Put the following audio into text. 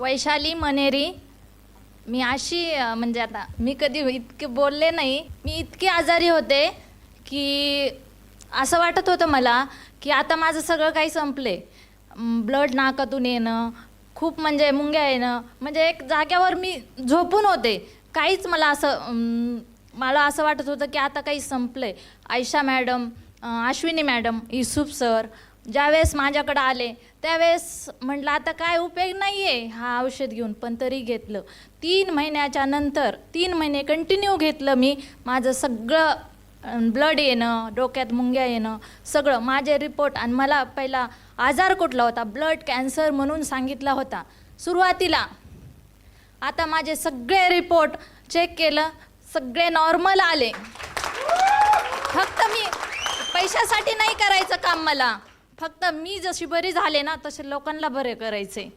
वैशाली मनेरी. मी अशी म्हणजे आता मी कधी इतके बोलले नाही. मी इतकी आजारी होते की असं वाटत होतं मला की आता माझं सगळं काही संपले. ब्लड नाकातून येणं, खूप म्हणजे मुंग्या येणं, म्हणजे एक जाग्यावर मी झोपून होते. काहीच मला मला असं वाटत होतं की आता काही संपलंय. Ayesha madam, Ashwini madam, Yusuf sir ज्यावेळेस माझ्याकडे आले त्यावेळेस म्हटलं आता काय उपयोग नाही आहे हा औषध घेऊन, पण तरी घेतलं. 3 महिन्याच्या नंतर 3 महिने कंटिन्यू घेतलं मी. माझं सगळं ब्लड येणं, डोक्यात मुंग्या येणं, सगळं माझे रिपोर्ट. आणि मला पहिला आजार कुठला होता, ब्लड कॅन्सर म्हणून सांगितला होता सुरुवातीला. आता माझे सगळे रिपोर्ट चेक केलं, सगळे नॉर्मल आले. फक्त मी पैशासाठी नाही करायचं काम मला, फक्त मी जशी बरी झाले ना तसे लोकांना बरे करायचे.